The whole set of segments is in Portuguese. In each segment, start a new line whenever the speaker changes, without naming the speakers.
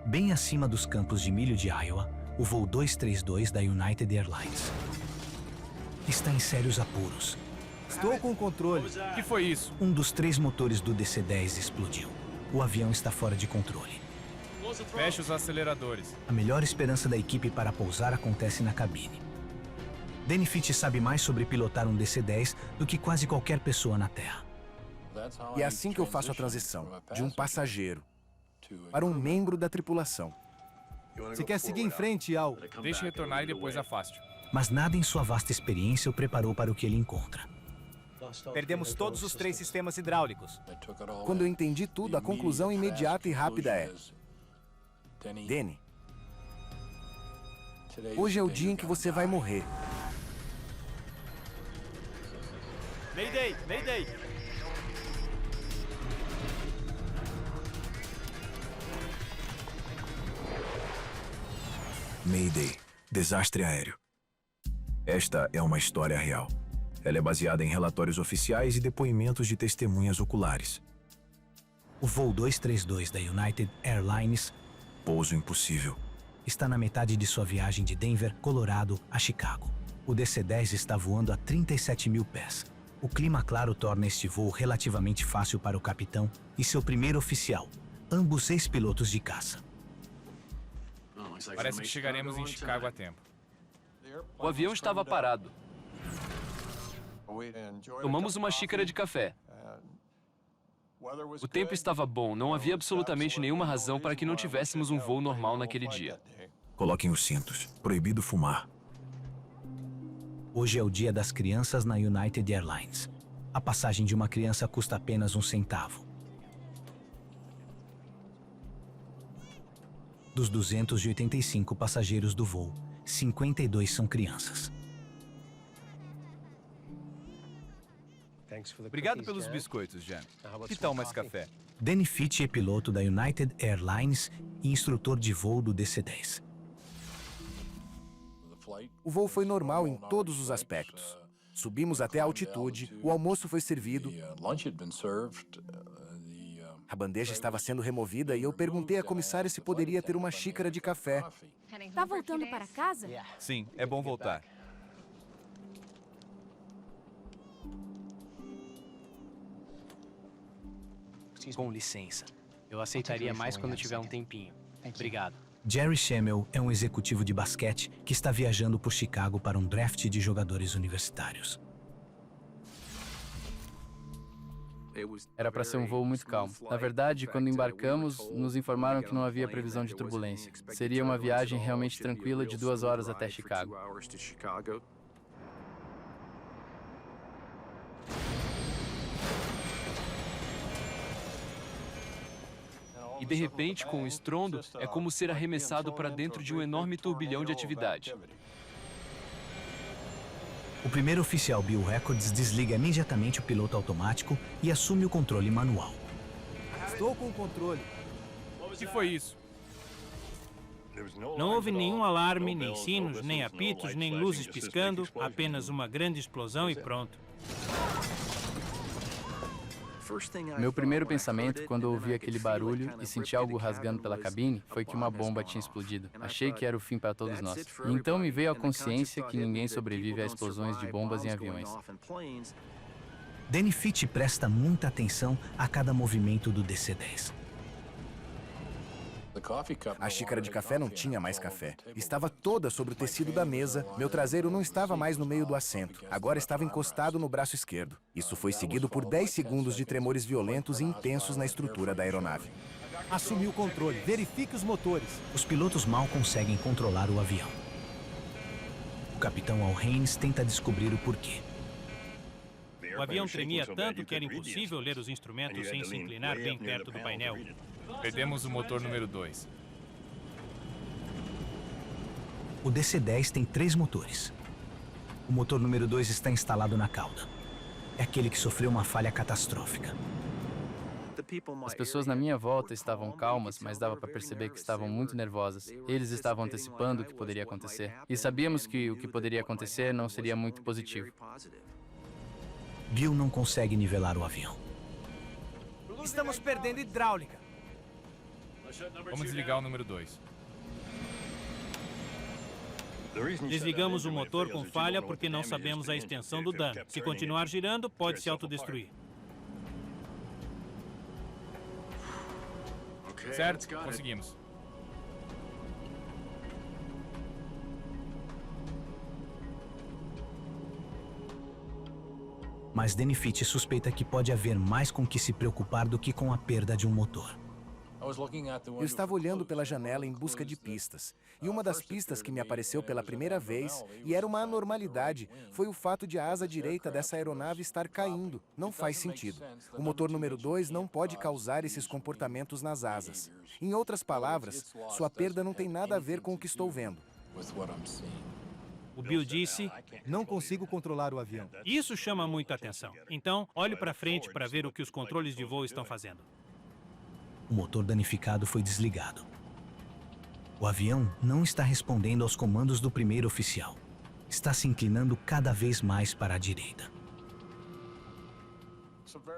Bem acima dos campos de milho de Iowa, o voo 232 da United Airlines está em sérios apuros.
Estou com o controle.
O que foi isso?
Um dos 3 motores do DC-10 explodiu. O avião está fora de controle.
Feche os aceleradores.
A melhor esperança da equipe para pousar acontece na cabine. Danny Fitch sabe mais sobre pilotar um DC-10 do que quase qualquer pessoa na Terra.
E é assim que eu faço a transição, de um passageiro para um membro da tripulação. Você quer seguir em frente, Al?
Deixe retornar e depois afaste.
Mas nada em sua vasta experiência o preparou para o que ele encontra.
Perdemos todos os 3 sistemas hidráulicos.
Quando eu entendi tudo, a conclusão imediata e rápida é: Danny, hoje é o dia em que você vai morrer.
Mayday! Mayday!
Mayday, desastre aéreo. Esta é uma história real. Ela é baseada em relatórios oficiais e depoimentos de testemunhas oculares.
O voo 232 da United Airlines
Pouso impossível.
está na metade de sua viagem de Denver, Colorado, a Chicago. O DC-10 está voando a 37 mil pés. O clima claro torna este voo relativamente fácil para o capitão e seu primeiro oficial, ambos ex-pilotos de caça.
Parece que chegaremos em Chicago a tempo.
O avião estava parado. Tomamos uma xícara de café. O tempo estava bom, não havia absolutamente nenhuma razão para que não tivéssemos um voo normal naquele dia.
Coloquem os cintos. Proibido fumar.
Hoje é o dia das crianças na United Airlines. A passagem de uma criança custa apenas 1 centavo. Dos 285 passageiros do voo, 52 são crianças.
Obrigado pelos biscoitos, Jan. Que tal mais café?
Danny Fitch é piloto da United Airlines e instrutor de voo do DC-10.
O voo foi normal em todos os aspectos. Subimos até a altitude, o almoço foi servido, a bandeja estava sendo removida e eu perguntei à comissária se poderia ter uma xícara de café.
Tá voltando para casa?
Sim, é bom voltar.
Com licença. Eu aceitaria mais quando tiver um tempinho. Obrigado.
Jerry Schemmel é um executivo de basquete que está viajando por Chicago para um draft de jogadores universitários.
Era para ser um voo muito calmo. Na verdade, quando embarcamos, nos informaram que não havia previsão de turbulência. Seria uma viagem realmente tranquila de 2 horas até Chicago. E de repente, com o estrondo, é como ser arremessado para dentro de um enorme turbilhão de atividade.
O primeiro oficial Bill Records desliga imediatamente o piloto automático e assume o controle manual.
Estou com o controle.
O que foi isso?
Não houve nenhum alarme, nem sinos, nem apitos, nem luzes piscando, apenas uma grande explosão e pronto.
Meu primeiro pensamento, quando ouvi aquele barulho e senti algo rasgando pela cabine, foi que uma bomba tinha explodido. Achei que era o fim para todos nós. E então me veio a consciência que ninguém sobrevive a explosões de bombas em aviões.
Danny Fitch presta muita atenção a cada movimento do DC-10.
A xícara de café não tinha mais café. Estava toda sobre o tecido da mesa. Meu traseiro não estava mais no meio do assento. Agora estava encostado no braço esquerdo. Isso foi seguido por 10 segundos de tremores violentos e intensos na estrutura da aeronave.
Assumi o controle. Verifique os motores.
Os pilotos mal conseguem controlar o avião. O capitão Al Haynes tenta descobrir o porquê.
O avião tremia tanto que era impossível ler os instrumentos sem se inclinar bem perto do painel.
Perdemos o motor número 2.
O DC-10 tem 3 motores. O motor número 2 está instalado na cauda. É aquele que sofreu uma falha catastrófica.
As pessoas na minha volta estavam calmas, mas dava para perceber que estavam muito nervosas. Eles estavam antecipando o que poderia acontecer. E sabíamos que o que poderia acontecer não seria muito positivo.
Bill não consegue nivelar o avião.
Estamos perdendo hidráulica.
Vamos desligar o número 2.
Desligamos o motor com falha porque não sabemos a extensão do dano. Se continuar girando, pode se autodestruir.
Certo, conseguimos.
Mas Denifit suspeita que pode haver mais com que se preocupar do que com a perda de um motor.
Eu estava olhando pela janela em busca de pistas. E uma das pistas que me apareceu pela primeira vez, e era uma anormalidade, foi o fato de a asa direita dessa aeronave estar caindo. Não faz sentido. O motor número 2 não pode causar esses comportamentos nas asas. Em outras palavras, sua perda não tem nada a ver com o que estou vendo.
O Bill disse,
Não consigo controlar o avião.
isso chama muita atenção. Então, olhe para frente para ver o que os controles de voo estão fazendo.
O motor danificado foi desligado. O avião não está respondendo aos comandos do primeiro oficial. Está se inclinando cada vez mais para a direita.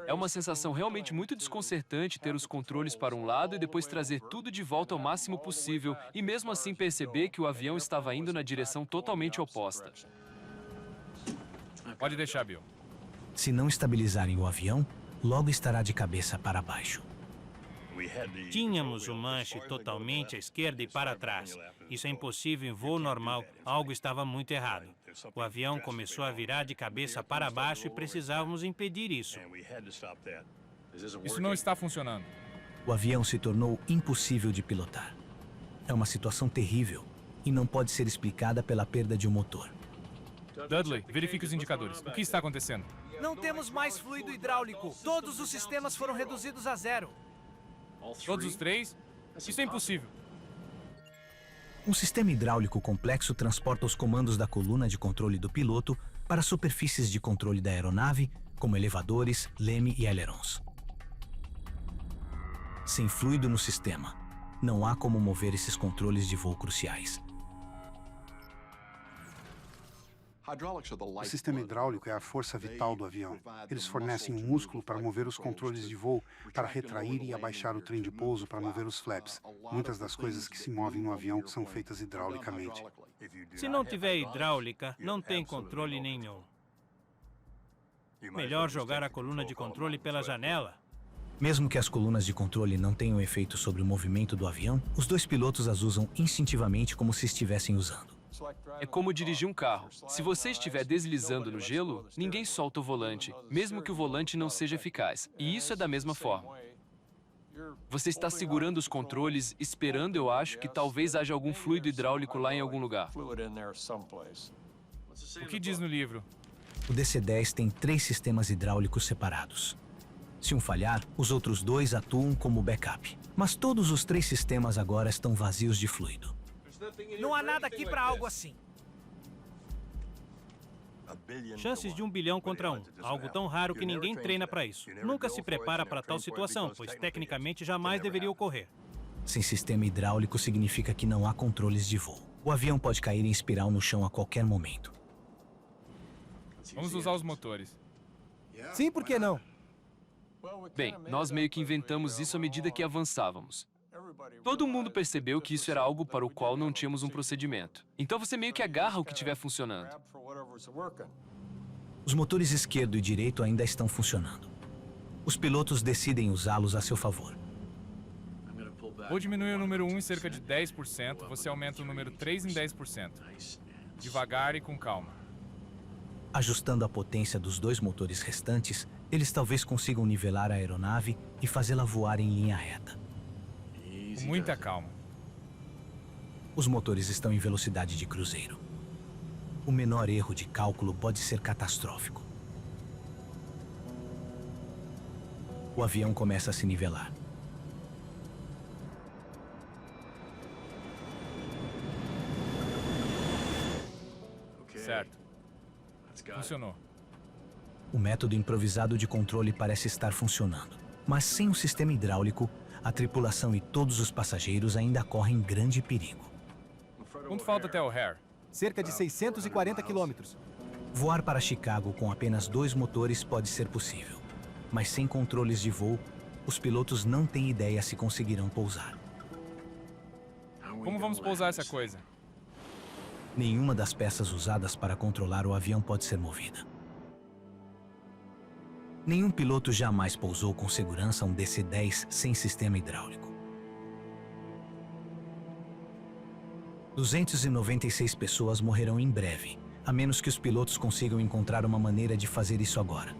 É uma sensação realmente muito desconcertante ter os controles para um lado e depois trazer tudo de volta ao máximo possível e mesmo assim perceber que o avião estava indo na direção totalmente oposta.
Pode deixar, Bill.
Se não estabilizarem o avião, logo estará de cabeça para baixo.
Tínhamos o manche totalmente à esquerda e para trás. Isso é impossível em voo normal. Algo estava muito errado. O avião começou a virar de cabeça para baixo e precisávamos impedir isso.
Isso não está funcionando.
O avião se tornou impossível de pilotar. É uma situação terrível e não pode ser explicada pela perda de um motor.
Dudley, verifique os indicadores. O que está acontecendo?
Não temos mais fluido hidráulico. Todos os sistemas foram reduzidos a zero.
Todos os 3? Isso é impossível.
Um sistema hidráulico complexo transporta os comandos da coluna de controle do piloto para superfícies de controle da aeronave, como elevadores, leme e ailerons. Sem fluido no sistema, não há como mover esses controles de voo cruciais.
O sistema hidráulico é a força vital do avião. Eles fornecem um músculo para mover os controles de voo, para retrair e abaixar o trem de pouso, para mover os flaps. Muitas das coisas que se movem no avião que são feitas hidraulicamente.
Se não tiver hidráulica, não tem controle nenhum. Melhor jogar a coluna de controle pela janela.
Mesmo que as colunas de controle não tenham efeito sobre o movimento do avião, os dois pilotos as usam instintivamente como se estivessem usando.
É como dirigir um carro. Se você estiver deslizando no gelo, ninguém solta o volante, mesmo que o volante não seja eficaz. E isso é da mesma forma. Você está segurando os controles, esperando, eu acho, que talvez haja algum fluido hidráulico lá em algum lugar.
O que diz no livro?
O DC-10 tem 3 sistemas hidráulicos separados. Se um falhar, os outros 2 atuam como backup. Mas todos os 3 sistemas agora estão vazios de fluido.
Não há nada aqui para algo assim.
Chances de 1 bilhão contra 1. Algo tão raro que ninguém treina para isso. Nunca se prepara para tal situação, pois tecnicamente jamais deveria ocorrer.
Sem sistema hidráulico significa que não há controles de voo. O avião pode cair em espiral no chão a qualquer momento.
Vamos usar os motores.
Sim, por que não?
Bem, nós meio que inventamos isso à medida que avançávamos. Todo mundo percebeu que isso era algo para o qual não tínhamos um procedimento. Então você meio que agarra o que estiver funcionando.
Os motores esquerdo e direito ainda estão funcionando. Os pilotos decidem usá-los a seu favor.
Vou diminuir o número 1 em cerca de 10%, você aumenta o número 3 em 10%. Devagar e com calma.
Ajustando a potência dos 2 motores restantes, eles talvez consigam nivelar a aeronave e fazê-la voar em linha reta.
Com muita calma.
Os motores estão em velocidade de cruzeiro. O menor erro de cálculo pode ser catastrófico. O avião começa a se nivelar.
Certo. Funcionou.
O método improvisado de controle parece estar funcionando. Mas sem o sistema hidráulico, a tripulação e todos os passageiros ainda correm grande perigo.
Quanto falta até O'Hare?
Cerca de 640 quilômetros.
Voar para Chicago com apenas 2 motores pode ser possível. Mas sem controles de voo, os pilotos não têm ideia se conseguirão pousar.
Como vamos pousar essa coisa?
Nenhuma das peças usadas para controlar o avião pode ser movida. Nenhum piloto jamais pousou com segurança um DC-10 sem sistema hidráulico. 296 pessoas morrerão em breve, a menos que os pilotos consigam encontrar uma maneira de fazer isso agora.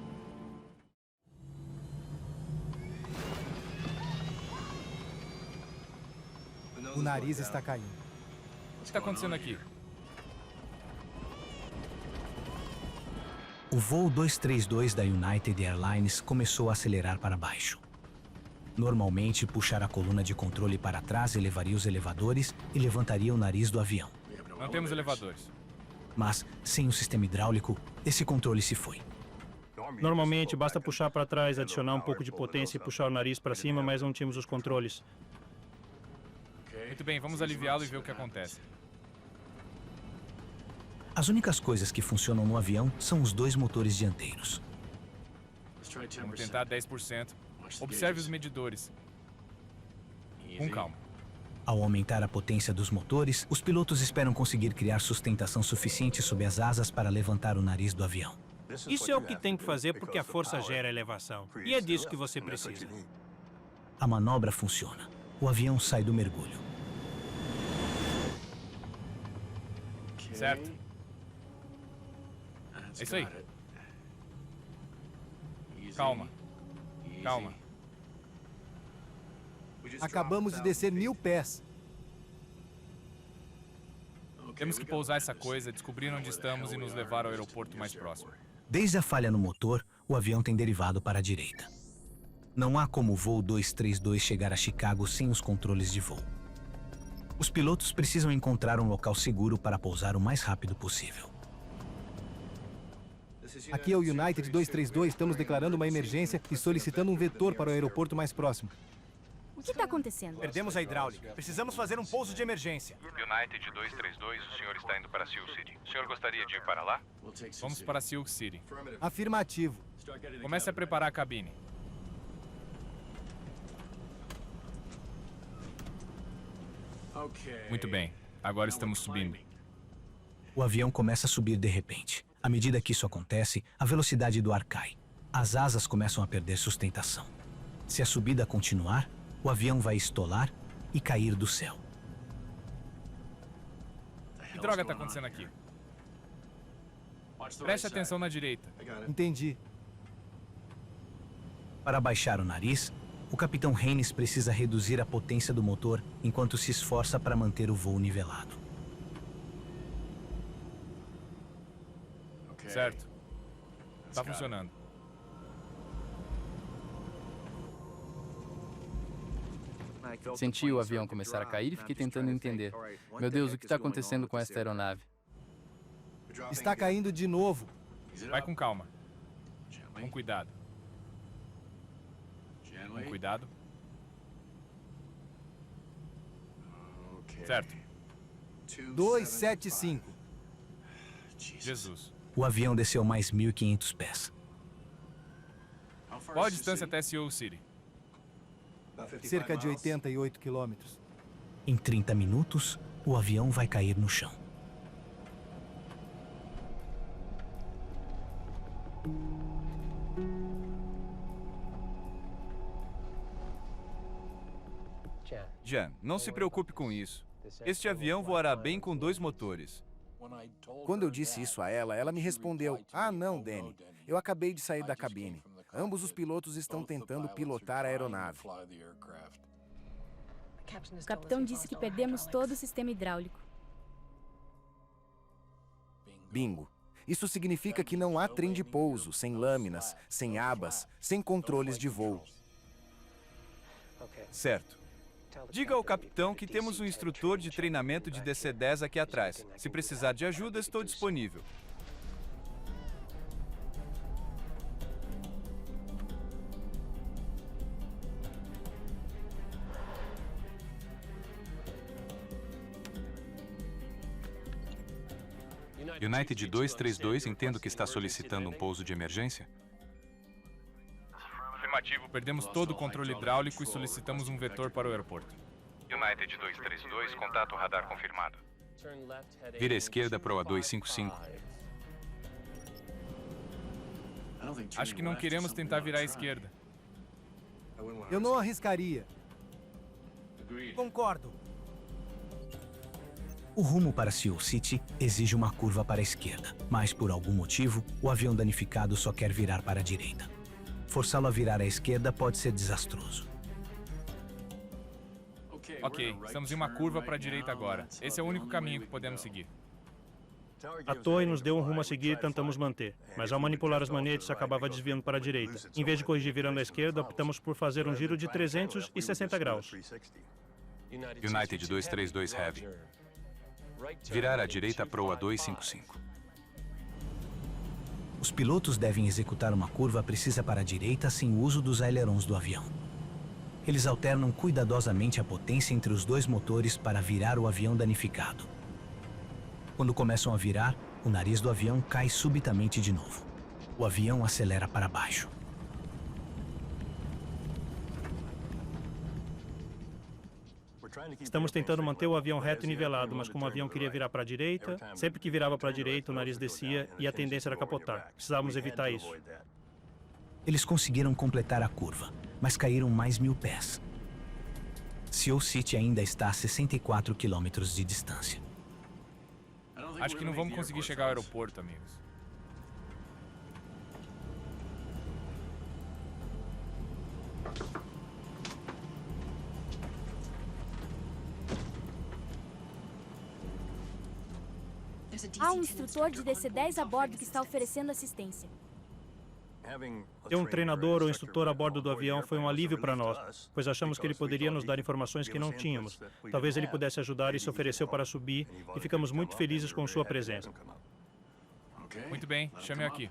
O nariz está caindo.
O que está acontecendo aqui?
O voo 232 da United Airlines começou a acelerar para baixo. Normalmente, puxar a coluna de controle para trás elevaria os elevadores e levantaria o nariz do avião.
Não temos elevadores.
Mas, sem o sistema hidráulico, esse controle se foi.
Normalmente, basta puxar para trás, adicionar um pouco de potência e puxar o nariz para cima, mas não tínhamos os controles.
Muito bem, vamos aliviá-lo e ver o que acontece.
As únicas coisas que funcionam no avião são os dois motores dianteiros.
Vamos tentar 10%. Observe os medidores. Com calma.
Ao aumentar a potência dos motores, os pilotos esperam conseguir criar sustentação suficiente sob as asas para levantar o nariz do avião.
Isso é o que tem que fazer porque a força gera elevação. E é disso que você precisa.
A manobra funciona. O avião sai do mergulho.
Certo. É isso aí. Calma. Calma.
Acabamos de descer 1000 pés.
Temos que pousar essa coisa, descobrir onde estamos e nos levar ao aeroporto mais próximo.
Desde a falha no motor, o avião tem derivado para a direita. Não há como o voo 232 chegar a Chicago sem os controles de voo. Os pilotos precisam encontrar um local seguro para pousar o mais rápido possível.
Aqui é o United 232, estamos declarando uma emergência e solicitando um vetor para o aeroporto mais próximo.
O que está acontecendo?
Perdemos a hidráulica. Precisamos fazer um pouso de emergência.
United 232, o senhor está indo para Sioux City. O senhor gostaria de ir para lá?
Vamos para Sioux City.
Afirmativo.
Comece a preparar a cabine. Muito bem. Agora estamos subindo.
O avião começa a subir de repente. À medida que isso acontece, a velocidade do ar cai. As asas começam a perder sustentação. Se a subida continuar, o avião vai estolar e cair do céu.
Que droga está acontecendo aqui? Preste atenção na direita.
Entendi.
Para baixar o nariz, o capitão Haynes precisa reduzir a potência do motor enquanto se esforça para manter o voo nivelado.
Certo. Está funcionando.
Senti o avião começar a cair e fiquei tentando entender. Meu Deus, o que está acontecendo com esta aeronave?
Está caindo de novo.
Vai com calma. Com cuidado. Com cuidado. Certo.
275.
Jesus.
O avião desceu mais 1.500 pés.
Qual a distância até Sioux City?
Cerca de 88 quilômetros.
Em 30 minutos, o avião vai cair no chão.
Jan, não se preocupe com isso. Este avião voará bem com 2 motores.
Quando eu disse isso a ela, ela me respondeu: "Ah, não, Danny. Eu acabei de sair da cabine. Ambos os pilotos estão tentando pilotar a aeronave."
O capitão disse que perdemos todo o sistema hidráulico.
Bingo. Isso significa que não há trem de pouso, sem lâminas, sem abas, sem controles de voo.
Certo. Diga ao capitão que temos um instrutor de treinamento de DC-10 aqui atrás. Se precisar de ajuda, estou disponível.
United 232, entendo que está solicitando um pouso de emergência?
Afirmativo. Perdemos todo o controle hidráulico e solicitamos um vetor para o aeroporto.
United 232, contato radar confirmado. Vira à esquerda, proa 255.
Acho que não queremos tentar virar à esquerda.
Eu não arriscaria.
Concordo.
O rumo para Sioux City exige uma curva para a esquerda, mas por algum motivo, o avião danificado só quer virar para a direita. Forçá-lo a virar à esquerda pode ser desastroso.
Ok, estamos em uma curva para a direita agora. Esse é o único caminho que podemos seguir.
A torre nos deu um rumo a seguir e tentamos manter, mas ao manipular as manetes acabava desviando para a direita. Em vez de corrigir virando à esquerda, optamos por fazer um giro de 360 graus.
United 232 Heavy. Virar à direita, proa 255.
Os pilotos devem executar uma curva precisa para a direita sem o uso dos ailerons do avião. Eles alternam cuidadosamente a potência entre os dois motores para virar o avião danificado. Quando começam a virar, o nariz do avião cai subitamente de novo. O avião acelera para baixo.
Estamos tentando manter o avião reto e nivelado, mas como o avião queria virar para a direita, sempre que virava para a direita, o nariz descia e a tendência era capotar. Precisávamos evitar isso.
Eles conseguiram completar a curva, mas caíram mais 1000 pés. Sioux City ainda está a 64 quilômetros de distância.
Acho que não vamos conseguir chegar ao aeroporto, amigos.
Há um instrutor de DC-10 a bordo que está oferecendo assistência.
Ter um treinador ou instrutor a bordo do avião foi um alívio para nós, pois achamos que ele poderia nos dar informações que não tínhamos. Talvez ele pudesse ajudar e se ofereceu para subir, e ficamos muito felizes com sua presença.
Muito bem, chame-o aqui.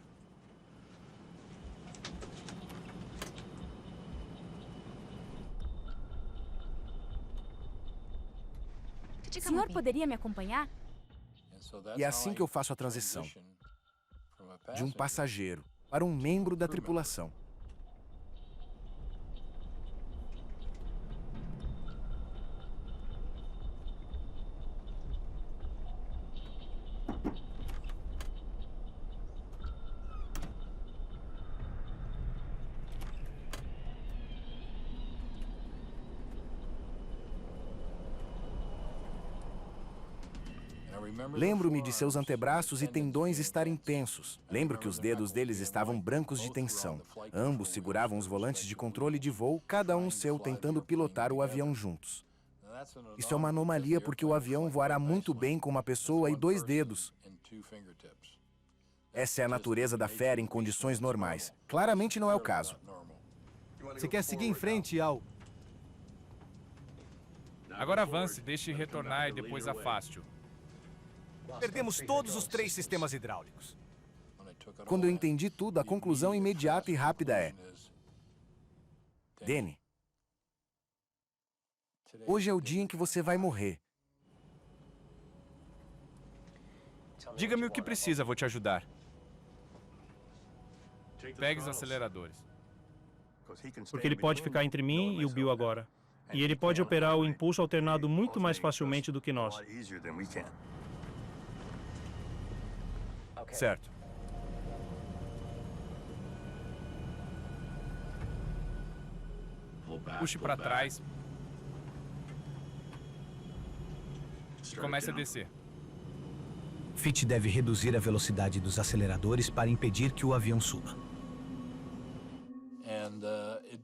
O senhor poderia me acompanhar?
E é assim que eu faço a transição. De um passageiro para um membro da tripulação. Lembro-me de seus antebraços e tendões estarem tensos. Lembro que os dedos deles estavam brancos de tensão. Ambos seguravam os volantes de controle de voo, cada um seu, tentando pilotar o avião juntos. Isso é uma anomalia porque o avião voará muito bem com uma pessoa e 2 dedos. Essa é a natureza da fera em condições normais. Claramente não é o caso.
Você quer seguir em frente, Al?
Agora avance, deixe retornar e depois afaste-o.
Perdemos todos os 3 sistemas hidráulicos.
Quando eu entendi tudo, a conclusão imediata e rápida é: Danny, hoje é o dia em que você vai morrer.
Diga-me o que precisa, vou te ajudar.
Pegue os aceleradores.
Porque ele pode ficar entre mim e o Bill agora. E ele pode operar o impulso alternado muito mais facilmente do que nós.
Certo.
Puxe para trás. E comece a descer.
Fitch deve reduzir a velocidade dos aceleradores para impedir que o avião suba.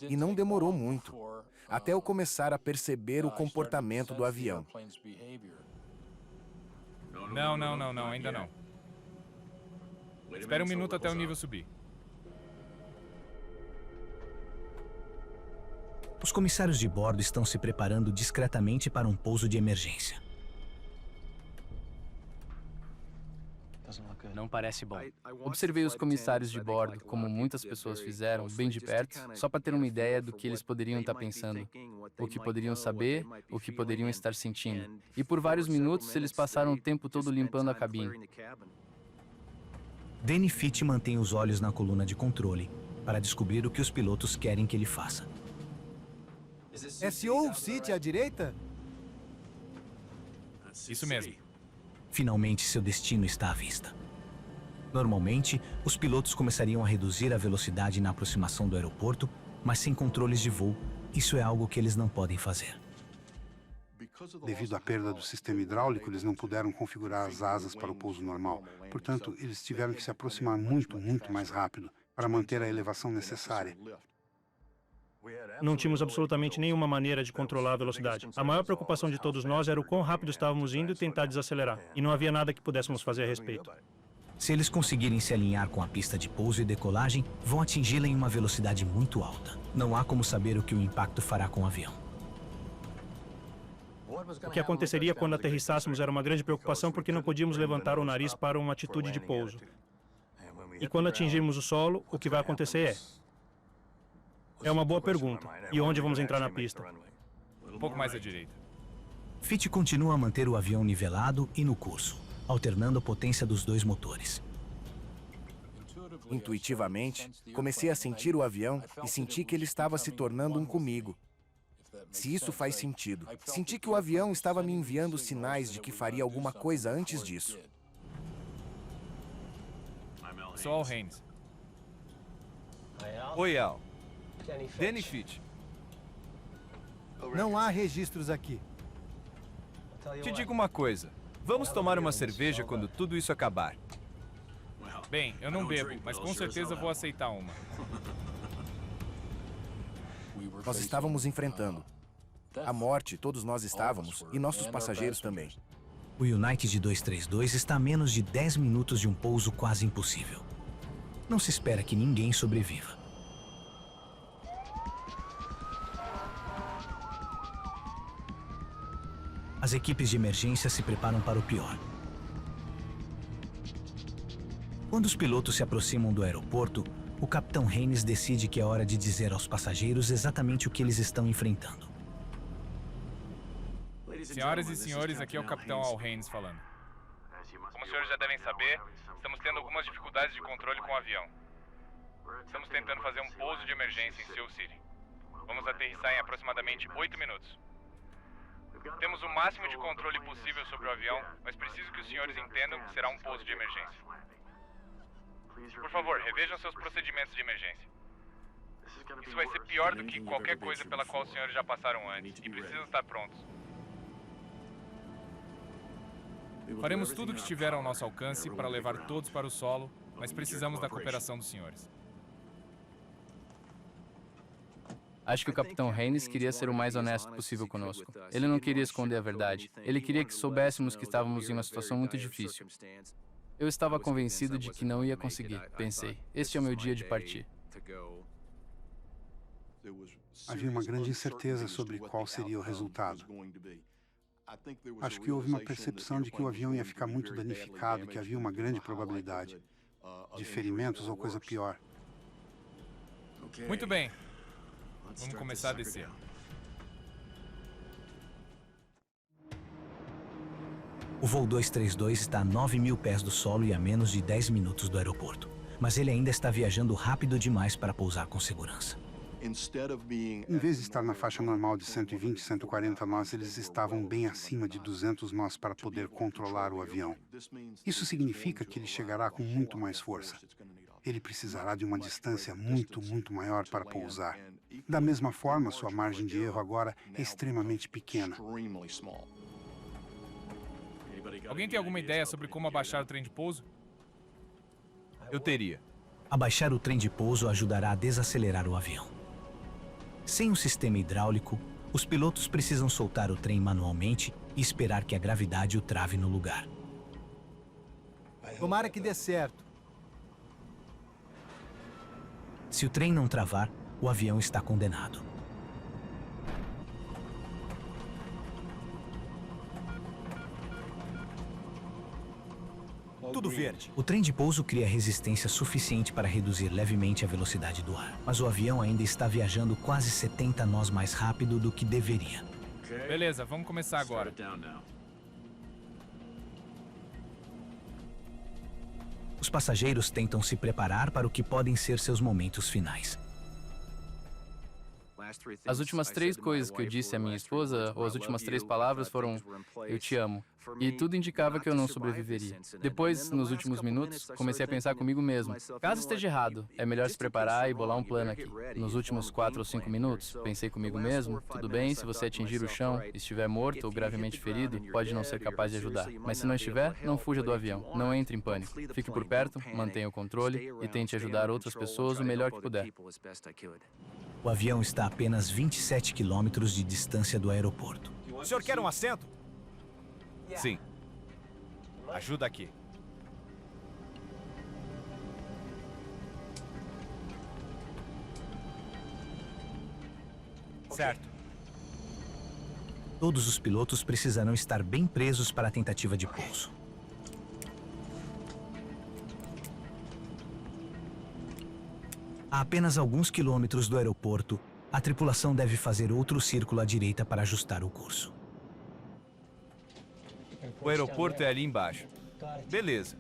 E não demorou muito, até eu começar a perceber o comportamento do avião.
Não, ainda não. Espere um minuto até o nível subir.
Os comissários de bordo estão se preparando discretamente para um pouso de emergência.
Não parece bom.
Observei os comissários de bordo, como muitas pessoas fizeram, bem de perto, só para ter uma ideia do que eles poderiam estar pensando, o que poderiam saber, o que poderiam estar sentindo. E por vários minutos eles passaram o tempo todo limpando a cabine.
Danny Fitch mantém os olhos na coluna de controle para descobrir o que os pilotos querem que ele faça.
É Sioux City à direita?
Isso mesmo.
Finalmente, seu destino está à vista. Normalmente, os pilotos começariam a reduzir a velocidade na aproximação do aeroporto, mas sem controles de voo, isso é algo que eles não podem fazer.
Devido à perda do sistema hidráulico, eles não puderam configurar as asas para o pouso normal. Portanto, eles tiveram que se aproximar muito mais rápido para manter a elevação necessária.
Não tínhamos absolutamente nenhuma maneira de controlar a velocidade. A maior preocupação de todos nós era o quão rápido estávamos indo e tentar desacelerar. E não havia nada que pudéssemos fazer a respeito.
Se eles conseguirem se alinhar com a pista de pouso e decolagem, vão atingi-la em uma velocidade muito alta. Não há como saber o que o impacto fará com o avião.
O que aconteceria quando aterrissássemos era uma grande preocupação porque não podíamos levantar o nariz para uma atitude de pouso. E quando atingirmos o solo, o que vai acontecer é uma boa pergunta. E onde vamos entrar na pista?
Um pouco mais à direita.
Fitch continua a manter o avião nivelado e no curso, alternando a potência dos dois motores.
Intuitivamente, comecei a sentir o avião e senti que ele estava se tornando um comigo. Se isso faz sentido, senti que o avião estava me enviando sinais de que faria alguma coisa antes disso.
Sou Al Haynes.
Oi, Al. Danny Fitch.
Não há registros aqui.
Te digo uma coisa. Vamos tomar uma cerveja quando tudo isso acabar.
Bem, eu não bebo, mas com certeza vou aceitar uma.
Nós estávamos enfrentando a morte, todos nós estávamos, e nossos passageiros também.
O United 232 está a menos de 10 minutos de um pouso quase impossível. Não se espera que ninguém sobreviva. As equipes de emergência se preparam para o pior. Quando os pilotos se aproximam do aeroporto, o capitão Haynes decide que é hora de dizer aos passageiros exatamente o que eles estão enfrentando.
Senhoras e senhores, aqui é o capitão Al Haynes falando. Como os senhores já devem saber, estamos tendo algumas dificuldades de controle com o avião. Estamos tentando fazer um pouso de emergência em Sioux City. Vamos aterrissar em aproximadamente 8 minutos. Temos o máximo de controle possível sobre o avião, mas preciso que os senhores entendam que será um pouso de emergência. Por favor, revejam seus procedimentos de emergência. Isso vai ser pior do que qualquer coisa pela qual os senhores já passaram antes, e precisam estar prontos. Faremos tudo o que estiver ao nosso alcance para levar todos para o solo, mas precisamos da cooperação dos senhores.
Acho que o capitão Haynes queria ser o mais honesto possível conosco. Ele não queria esconder a verdade. Ele queria que soubéssemos que estávamos em uma situação muito difícil. Eu estava convencido de que não ia conseguir. Pensei, este é o meu dia de partir.
Havia uma grande incerteza sobre qual seria o resultado. Acho que houve uma percepção de que o avião ia ficar muito danificado, que havia uma grande probabilidade de ferimentos ou coisa pior.
Muito bem. Vamos começar a descer.
O voo 232 está a 9.000 pés do solo e a menos de 10 minutos do aeroporto. Mas ele ainda está viajando rápido demais para pousar com segurança.
Em vez de estar na faixa normal de 120, 140 nós, eles estavam bem acima de 200 nós para poder controlar o avião. Isso significa que ele chegará com muito mais força. Ele precisará de uma distância muito maior para pousar. Da mesma forma, sua margem de erro agora é extremamente pequena.
Alguém tem alguma ideia sobre como abaixar o trem de pouso?
Eu teria.
Abaixar o trem de pouso ajudará a desacelerar o avião. Sem um sistema hidráulico, os pilotos precisam soltar o trem manualmente e esperar que a gravidade o trave no lugar.
Tomara que dê certo.
Se o trem não travar, o avião está condenado.
Tudo verde.
O trem de pouso cria resistência suficiente para reduzir levemente a velocidade do ar, mas o avião ainda está viajando quase 70 nós mais rápido do que deveria.
Beleza, vamos começar agora.
Os passageiros tentam se preparar para o que podem ser seus momentos finais.
As últimas 3 coisas que eu disse à minha esposa, ou as últimas 3 palavras foram "eu te amo". E tudo indicava que eu não sobreviveria. Depois, nos últimos minutos, comecei a pensar comigo mesmo. Caso esteja errado, é melhor se preparar e bolar um plano aqui. Nos últimos 4 ou 5 minutos, pensei comigo mesmo, tudo bem, se você atingir o chão, estiver morto ou gravemente ferido, pode não ser capaz de ajudar. Mas se não estiver, não fuja do avião. Não entre em pânico. Fique por perto, mantenha o controle e tente ajudar outras pessoas o melhor que puder.
O avião está a apenas 27 quilômetros de distância do aeroporto.
O senhor quer um assento? Sim. Ajuda aqui. Certo.
Todos os pilotos precisarão estar bem presos para a tentativa de pouso. A apenas alguns quilômetros do aeroporto, a tripulação deve fazer outro círculo à direita para ajustar o curso.
O aeroporto é ali embaixo. Beleza.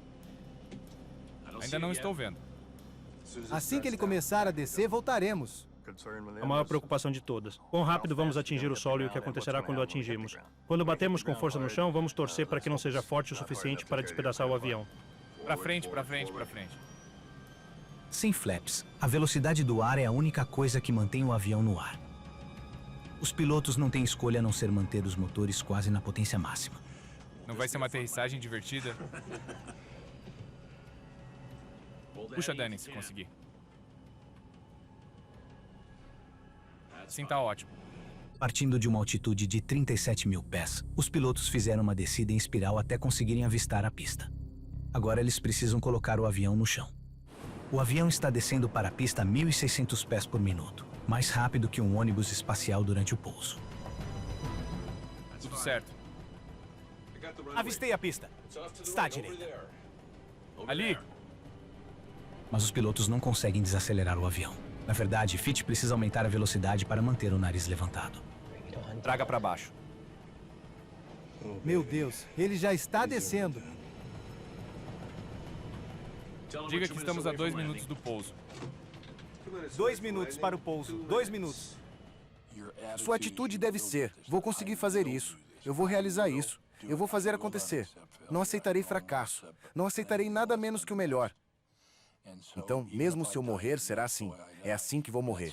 Ainda não estou vendo.
Assim que ele começar a descer, voltaremos.
A maior preocupação de todas. Quão rápido vamos atingir o solo e o que acontecerá quando o atingirmos. Quando batemos com força no chão, vamos torcer para que não seja forte o suficiente para despedaçar o avião.
Pra frente, pra frente, pra frente.
Sem flaps, a velocidade do ar é a única coisa que mantém o avião no ar. Os pilotos não têm escolha a não ser manter os motores quase na potência máxima.
Não vai ser uma aterrissagem divertida? Puxa, Dani, se conseguir. Sim, tá ótimo.
Partindo de uma altitude de 37 mil pés, os pilotos fizeram uma descida em espiral até conseguirem avistar a pista. Agora eles precisam colocar o avião no chão. O avião está descendo para a pista a 1.600 pés por minuto, mais rápido que um ônibus espacial durante o pouso.
Tudo certo.
Avistei a pista. Está à direita.
Ali!
Mas os pilotos não conseguem desacelerar o avião. Na verdade, Fitch precisa aumentar a velocidade para manter o nariz levantado.
Traga para baixo.
Meu Deus, ele já está descendo.
Diga que estamos a 2 minutos do pouso.
2 minutos para o pouso. 2 minutos.
Sua atitude deve ser: vou conseguir fazer isso. Eu vou realizar isso. Eu vou fazer acontecer. Não aceitarei fracasso. Não aceitarei nada menos que o melhor. Então, mesmo se eu morrer, será assim. É assim que vou morrer.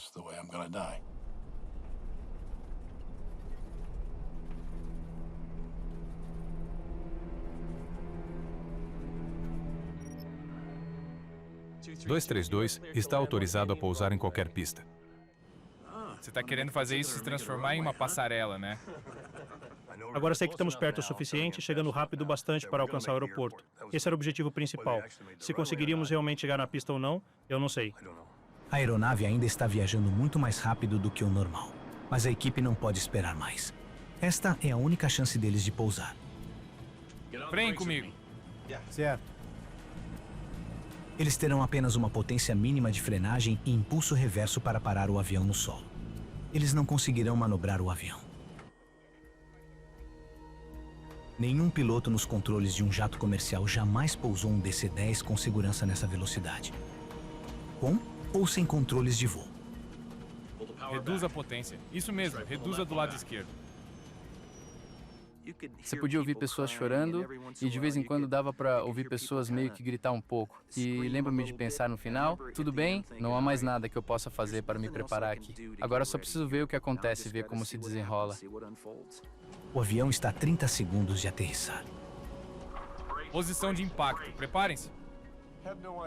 O 232 está autorizado a pousar em qualquer pista.
Você tá querendo fazer isso se transformar em uma passarela, né?
Agora sei que estamos perto o suficiente, chegando rápido o bastante para alcançar o aeroporto. Esse era o objetivo principal. Se conseguiríamos realmente chegar na pista ou não, eu não sei.
A aeronave ainda está viajando muito mais rápido do que o normal, mas a equipe não pode esperar mais. Esta é a única chance deles de pousar.
Freiem comigo.
Certo.
Eles terão apenas uma potência mínima de frenagem e impulso reverso para parar o avião no solo. Eles não conseguirão manobrar o avião. Nenhum piloto nos controles de um jato comercial jamais pousou um DC-10 com segurança nessa velocidade. Com ou sem controles de voo.
Reduza a potência. Isso mesmo, reduza do lado esquerdo.
Você podia ouvir pessoas chorando e de vez em quando dava para ouvir pessoas meio que gritar um pouco. E lembra-me de pensar no final, tudo bem, não há mais nada que eu possa fazer para me preparar aqui. Agora só preciso ver o que acontece e ver como se desenrola.
O avião está a 30 segundos de aterrissar.
Posição de impacto. Preparem-se.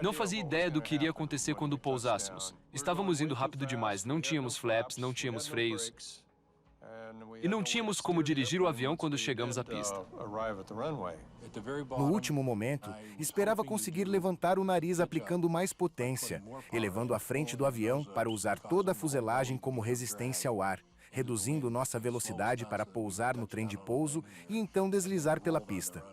Não fazia ideia do que iria acontecer quando pousássemos. Estávamos indo rápido demais, não tínhamos flaps, não tínhamos freios. E não tínhamos como dirigir o avião quando chegamos à pista.
No último momento, esperava conseguir levantar o nariz aplicando mais potência, elevando a frente do avião para usar toda a fuselagem como resistência ao ar, reduzindo nossa velocidade para pousar no trem de pouso e então deslizar pela pista.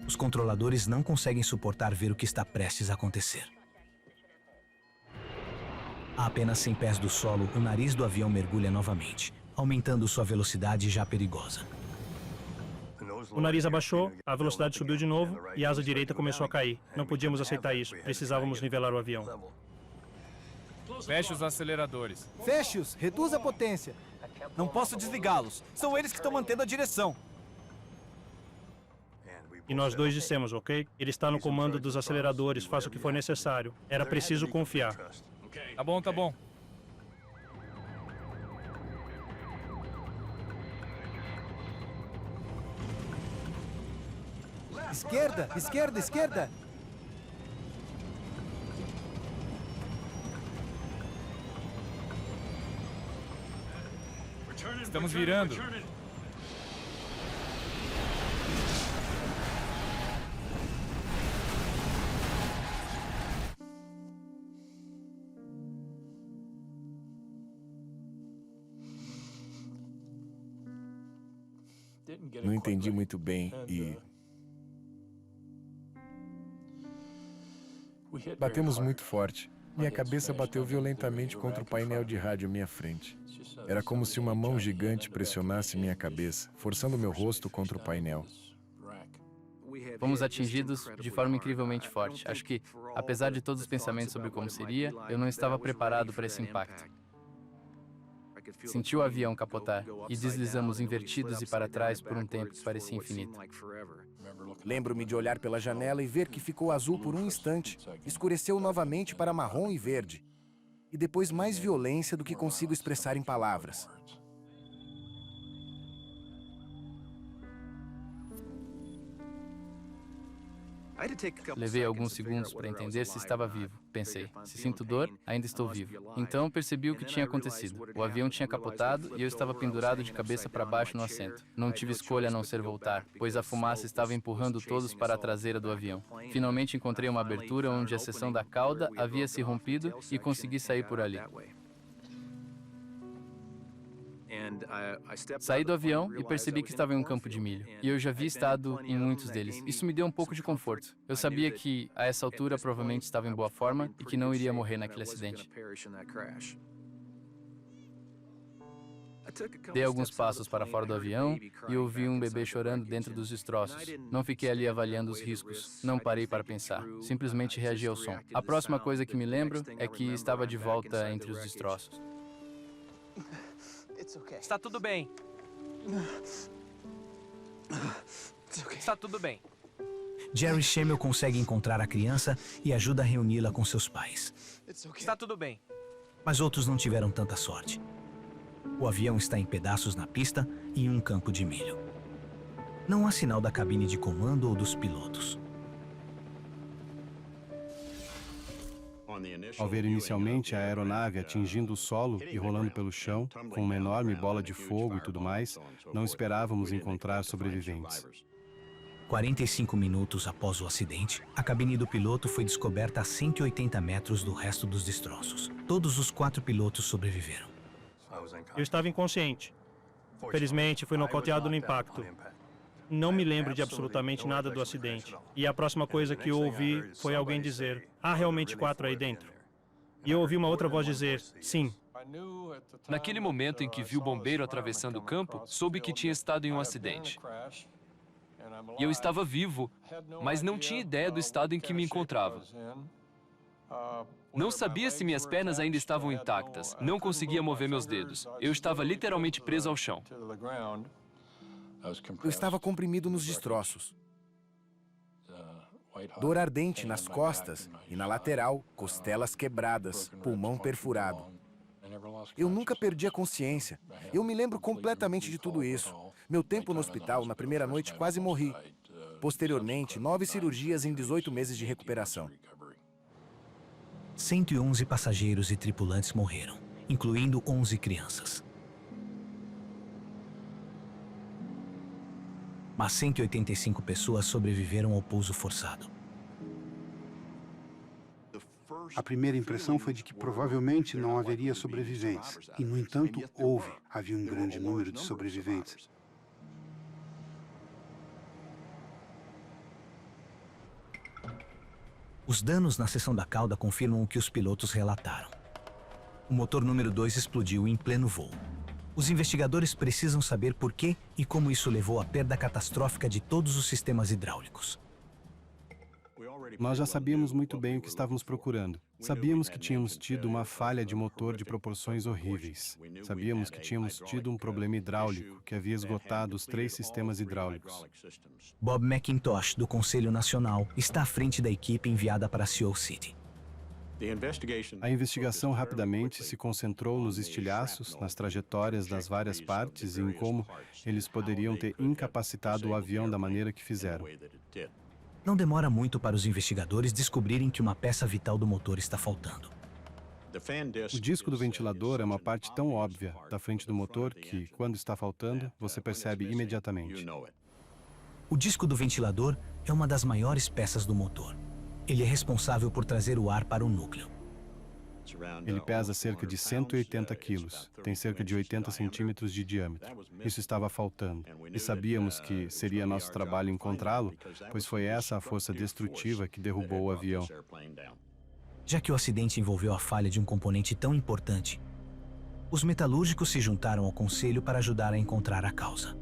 Os controladores não conseguem suportar ver o que está prestes a acontecer. A apenas 100 pés do solo, o nariz do avião mergulha novamente, aumentando sua velocidade já perigosa.
O nariz abaixou, a velocidade subiu de novo e a asa direita começou a cair. Não podíamos aceitar isso. Precisávamos nivelar o avião.
Feche os aceleradores.
Feche-os! Reduz a potência!
Não posso desligá-los. São eles que estão mantendo a direção.
E nós dois dissemos, ok? Ele está no comando dos aceleradores, faça o que for necessário. Era preciso confiar.
Tá bom, tá bom.
Esquerda! Esquerda! Esquerda!
Estamos virando.
Não entendi muito bem e... Batemos muito forte. Minha cabeça bateu violentamente contra o painel de rádio à minha frente. Era como se uma mão gigante pressionasse minha cabeça, forçando meu rosto contra o painel.
Fomos atingidos de forma incrivelmente forte. Acho que, apesar de todos os pensamentos sobre como seria, eu não estava preparado para esse impacto. Senti o avião capotar e deslizamos invertidos e para trás por um tempo que parecia infinito.
Lembro-me de olhar pela janela e ver que ficou azul por um instante. Escureceu novamente para marrom e verde. E depois mais violência do que consigo expressar em palavras.
Levei alguns segundos para entender se estava vivo. Pensei, se sinto dor, ainda estou vivo. Então percebi o que tinha acontecido. O avião tinha capotado e eu estava pendurado de cabeça para baixo no assento. Não tive escolha a não ser voltar, pois a fumaça estava empurrando todos para a traseira do avião. Finalmente encontrei uma abertura onde a seção da cauda havia se rompido e consegui sair por ali. Saí do avião e percebi que estava em um campo de milho. E eu já havia estado em muitos deles. Isso me deu um pouco de conforto. Eu sabia que, a essa altura, provavelmente estava em boa forma e que não iria morrer naquele acidente. Dei alguns passos para fora do avião e ouvi um bebê chorando dentro dos destroços. Não fiquei ali avaliando os riscos. Não parei para pensar. Simplesmente reagi ao som. A próxima coisa que me lembro é que estava de volta entre os destroços.
Está tudo bem. Está tudo bem.
Jerry Schemmel consegue encontrar a criança e ajuda a reuni-la com seus pais.
Está tudo bem.
Mas outros não tiveram tanta sorte. O avião está em pedaços na pista e em um campo de milho. Não há sinal da cabine de comando ou dos pilotos.
Ao ver inicialmente a aeronave atingindo o solo e rolando pelo chão, com uma enorme bola de fogo e tudo mais, não esperávamos encontrar sobreviventes.
45 minutos após o acidente, a cabine do piloto foi descoberta a 180 metros do resto dos destroços. Todos os 4 pilotos sobreviveram.
Eu estava inconsciente. Felizmente, fui nocauteado no impacto. Não me lembro de absolutamente nada do acidente. E a próxima coisa que eu ouvi foi alguém dizer, há realmente 4 aí dentro? E eu ouvi uma outra voz dizer, sim.
Naquele momento em que vi o bombeiro atravessando o campo, soube que tinha estado em um acidente. E eu estava vivo, mas não tinha ideia do estado em que me encontrava. Não sabia se minhas pernas ainda estavam intactas. Não conseguia mover meus dedos. Eu estava literalmente preso ao chão.
Eu estava comprimido nos destroços. Dor ardente nas costas e na lateral, costelas quebradas, pulmão perfurado. Eu nunca perdi a consciência. Eu me lembro completamente de tudo isso. Meu tempo no hospital, na primeira noite, quase morri. Posteriormente, 9 cirurgias em 18 meses de recuperação.
111 passageiros e tripulantes morreram, incluindo 11 crianças. Mas 185 pessoas sobreviveram ao pouso forçado.
A primeira impressão foi de que provavelmente não haveria sobreviventes. E, no entanto, houve. Havia um grande número de sobreviventes.
Os danos na seção da cauda confirmam o que os pilotos relataram. O motor número 2 explodiu em pleno voo. Os investigadores precisam saber por quê e como isso levou à perda catastrófica de todos os sistemas hidráulicos.
Nós já sabíamos muito bem o que estávamos procurando. Sabíamos que tínhamos tido uma falha de motor de proporções horríveis. Sabíamos que tínhamos tido um problema hidráulico que havia esgotado os 3 sistemas hidráulicos.
Bob McIntosh, do Conselho Nacional, está à frente da equipe enviada para Sioux City.
A investigação rapidamente se concentrou nos estilhaços, nas trajetórias das várias partes e em como eles poderiam ter incapacitado o avião da maneira que fizeram.
Não demora muito para os investigadores descobrirem que uma peça vital do motor está faltando.
O disco do ventilador é uma parte tão óbvia da frente do motor que, quando está faltando, você percebe imediatamente.
O disco do ventilador é uma das maiores peças do motor. Ele é responsável por trazer o ar para o núcleo.
Ele pesa cerca de 180 quilos, tem cerca de 80 centímetros de diâmetro. Isso estava faltando. E sabíamos que seria nosso trabalho encontrá-lo, pois foi essa a força destrutiva que derrubou o avião.
Já que o acidente envolveu a falha de um componente tão importante, os metalúrgicos se juntaram ao conselho para ajudar a encontrar a causa.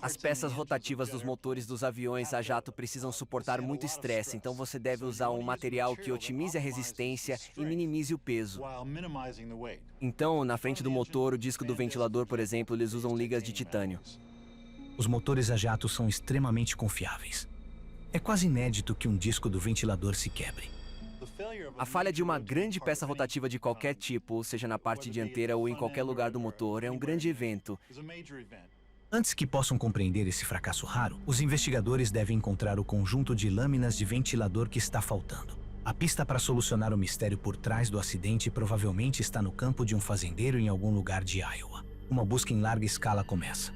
As peças rotativas dos motores dos aviões a jato precisam suportar muito estresse, então você deve usar um material que otimize a resistência e minimize o peso. Então, na frente do motor, o disco do ventilador, por exemplo, eles usam ligas de titânio.
Os motores a jato são extremamente confiáveis. É quase inédito que um disco do ventilador se quebre.
A falha de uma grande peça rotativa de qualquer tipo, seja na parte dianteira ou em qualquer lugar do motor, é um grande evento.
Antes que possam compreender esse fracasso raro, os investigadores devem encontrar o conjunto de lâminas de ventilador que está faltando. A pista para solucionar o mistério por trás do acidente provavelmente está no campo de um fazendeiro em algum lugar de Iowa. Uma busca em larga escala começa.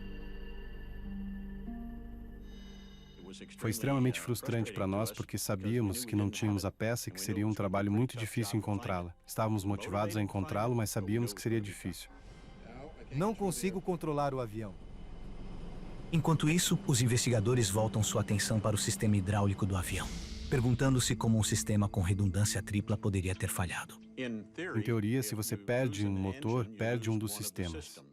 Foi extremamente frustrante para nós porque sabíamos que não tínhamos a peça e que seria um trabalho muito difícil encontrá-la. Estávamos motivados a encontrá-lo, mas sabíamos que seria difícil.
Não consigo controlar o avião.
Enquanto isso, os investigadores voltam sua atenção para o sistema hidráulico do avião, perguntando-se como um sistema com redundância tripla poderia ter falhado.
Em teoria, se você perde um motor, perde um dos sistemas.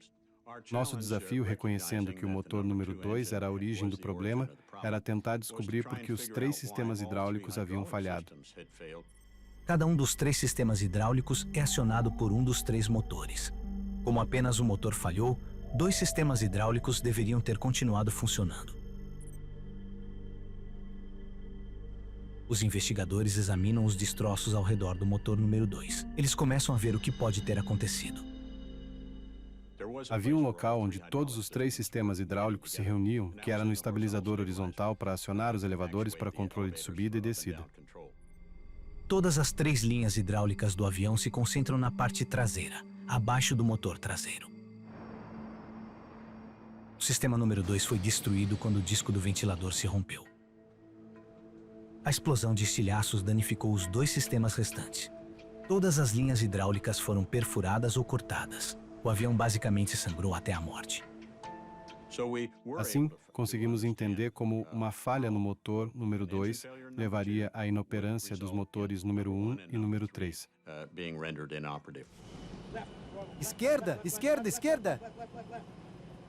Nosso desafio, reconhecendo que o motor número 2 era a origem do problema, era tentar descobrir por que os 3 sistemas hidráulicos haviam falhado.
Cada um dos 3 sistemas hidráulicos é acionado por um dos 3 motores. Como apenas o motor falhou, 2 sistemas hidráulicos deveriam ter continuado funcionando. Os investigadores examinam os destroços ao redor do motor número 2. Eles começam a ver o que pode ter acontecido.
Havia um local onde todos os 3 sistemas hidráulicos se reuniam, que era no estabilizador horizontal para acionar os elevadores para controle de subida e descida.
Todas as 3 linhas hidráulicas do avião se concentram na parte traseira, abaixo do motor traseiro. O sistema número 2 foi destruído quando o disco do ventilador se rompeu. A explosão de estilhaços danificou os 2 sistemas restantes. Todas as linhas hidráulicas foram perfuradas ou cortadas. O avião basicamente sangrou até a morte.
Assim, conseguimos entender como uma falha no motor número 2 levaria à inoperância dos motores número 1 e número 3.
Esquerda, esquerda, esquerda!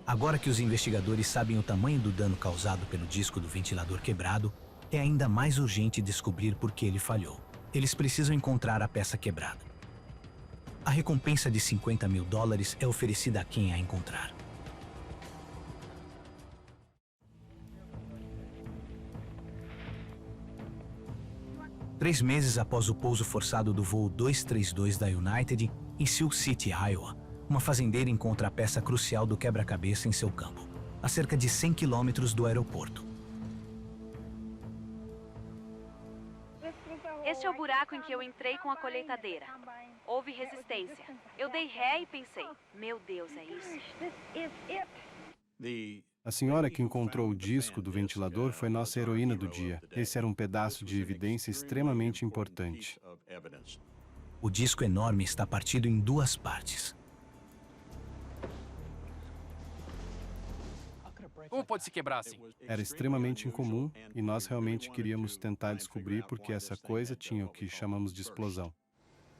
Agora que os investigadores sabem o tamanho do dano causado pelo disco do ventilador quebrado, é ainda mais urgente descobrir por que ele falhou. Eles precisam encontrar a peça quebrada. A recompensa de $50 mil é oferecida a quem a encontrar. Três meses após o pouso forçado do voo 232 da United, em Sioux City, Iowa, uma fazendeira encontra a peça crucial do quebra-cabeça em seu campo, a cerca de 100 quilômetros do aeroporto.
Este é o buraco em que eu entrei com a colheitadeira. Houve resistência. Eu dei ré e pensei, meu Deus, é isso.
A senhora que encontrou o disco do ventilador foi nossa heroína do dia. Esse era um pedaço de evidência extremamente importante.
O disco enorme está partido em 2 partes.
Como pode se quebrar assim?
Era extremamente incomum e nós realmente queríamos tentar descobrir por que essa coisa tinha o que chamamos de explosão.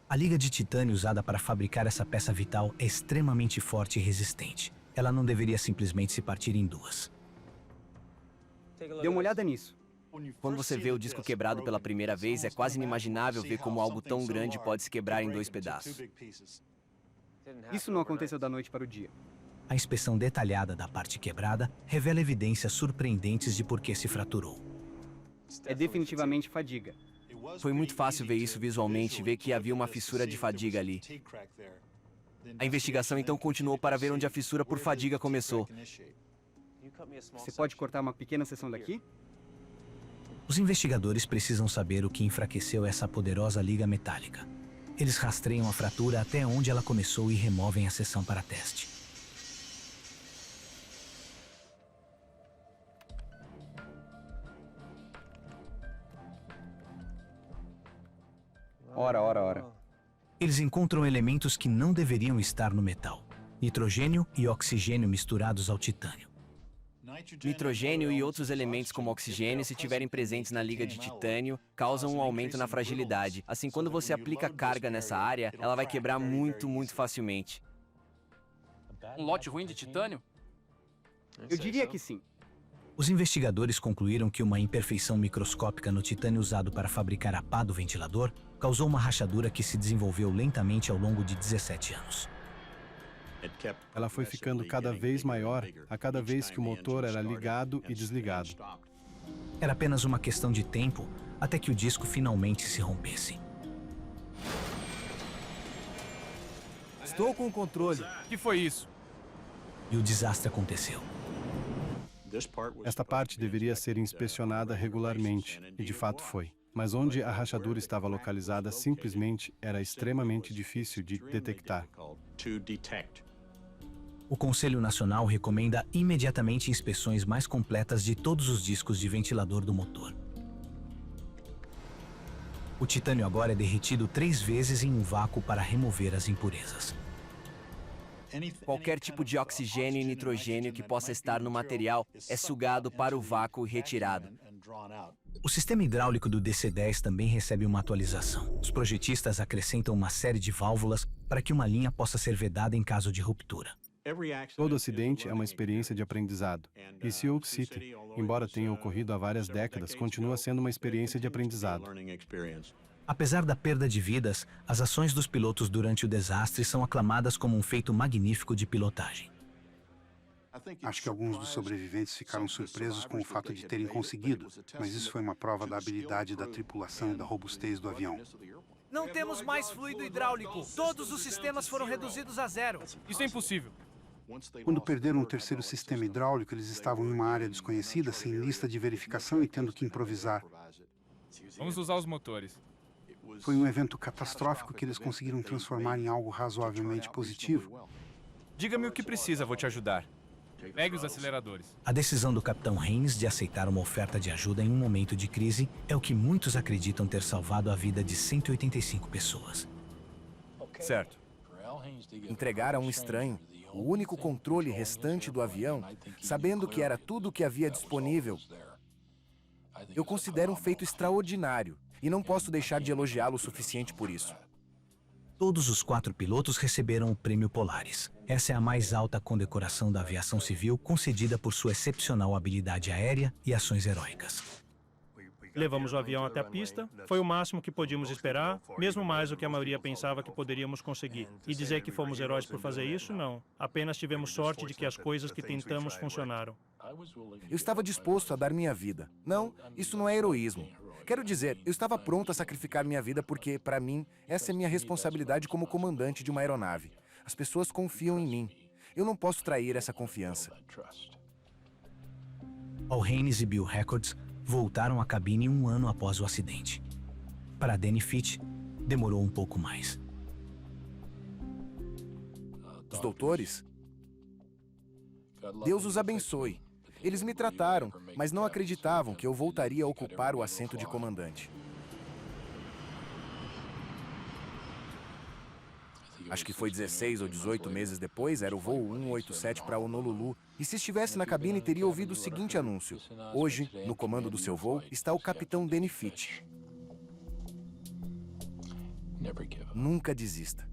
A liga de titânio usada para fabricar essa peça vital é extremamente forte e resistente. Ela não deveria simplesmente se partir em duas.
Dê uma olhada nisso. Quando você vê o disco quebrado pela primeira vez, é quase inimaginável ver como algo tão grande pode se quebrar em 2 pedaços.
Isso não aconteceu da noite para o dia.
A inspeção detalhada da parte quebrada revela evidências surpreendentes de por que se fraturou.
É definitivamente fadiga.
Foi muito fácil ver isso visualmente, ver que havia uma fissura de fadiga ali. A investigação então continuou para ver onde a fissura por fadiga começou.
Você pode cortar uma pequena seção daqui?
Os investigadores precisam saber o que enfraqueceu essa poderosa liga metálica. Eles rastreiam a fratura até onde ela começou e removem a seção para teste.
Ora.
Eles encontram elementos que não deveriam estar no metal: nitrogênio e oxigênio misturados ao titânio.
Nitrogênio e outros elementos como oxigênio, se estiverem presentes na liga de titânio, causam um aumento na fragilidade. Assim, quando você aplica carga nessa área, ela vai quebrar muito facilmente.
Um lote ruim de titânio?
Eu diria que sim.
Os investigadores concluíram que uma imperfeição microscópica no titânio usado para fabricar a pá do ventilador causou uma rachadura que se desenvolveu lentamente ao longo de 17 anos.
Ela foi ficando cada vez maior a cada vez que o motor era ligado e desligado.
Era apenas uma questão de tempo até que o disco finalmente se rompesse.
Estou com o controle.
O que foi isso?
E o desastre aconteceu.
Esta parte deveria ser inspecionada regularmente, e de fato foi. Mas onde a rachadura estava localizada simplesmente era extremamente difícil de detectar.
O Conselho Nacional recomenda imediatamente inspeções mais completas de todos os discos de ventilador do motor. O titânio agora é derretido 3 vezes em um vácuo para remover as impurezas.
Qualquer tipo de oxigênio e nitrogênio que possa estar no material é sugado para o vácuo e retirado.
O sistema hidráulico do DC-10 também recebe uma atualização. Os projetistas acrescentam uma série de válvulas para que uma linha possa ser vedada em caso de ruptura.
Todo acidente é uma experiência de aprendizado. E Sioux City, embora tenha ocorrido há várias décadas, continua sendo uma experiência de aprendizado.
Apesar da perda de vidas, as ações dos pilotos durante o desastre são aclamadas como um feito magnífico de pilotagem.
Acho que alguns dos sobreviventes ficaram surpresos com o fato de terem conseguido, mas isso foi uma prova da habilidade da tripulação e da robustez do avião.
Não temos mais fluido hidráulico. Todos os sistemas foram reduzidos a 0.
Isso é impossível.
Quando perderam o terceiro sistema hidráulico, eles estavam em uma área desconhecida, sem lista de verificação e tendo que improvisar.
Vamos usar os motores.
Foi um evento catastrófico que eles conseguiram transformar em algo razoavelmente positivo.
Diga-me o que precisa, vou te ajudar. Pegue os aceleradores.
A decisão do Capitão Haynes de aceitar uma oferta de ajuda em um momento de crise é o que muitos acreditam ter salvado a vida de 185 pessoas.
Certo. Entregar a um estranho o único controle restante do avião, sabendo que era tudo o que havia disponível, eu considero um feito extraordinário e não posso deixar de elogiá-lo o suficiente por isso.
Todos os 4 pilotos receberam o Prêmio Polaris. Essa é a mais alta condecoração da aviação civil concedida por sua excepcional habilidade aérea e ações heróicas.
Levamos o avião até a pista, foi o máximo que podíamos esperar, mesmo mais do que a maioria pensava que poderíamos conseguir. E dizer que fomos heróis por fazer isso, não. Apenas tivemos sorte de que as coisas que tentamos funcionaram.
Eu estava disposto a dar minha vida. Não, isso não é heroísmo. Quero dizer, eu estava pronto a sacrificar minha vida porque, para mim, essa é minha responsabilidade como comandante de uma aeronave. As pessoas confiam em mim. Eu não posso trair essa confiança.
All Haynes e Bill Records voltaram à cabine 1 ano após o acidente. Para Danny Fitch, demorou um pouco mais.
Os doutores? Deus os abençoe. Eles me trataram, mas não acreditavam que eu voltaria a ocupar o assento de comandante. Acho que foi 16 ou 18 meses depois, era o voo 187 para Honolulu. E se estivesse na cabine, teria ouvido o seguinte anúncio. Hoje, no comando do seu voo, está o capitão Danny Fitch. Nunca desista.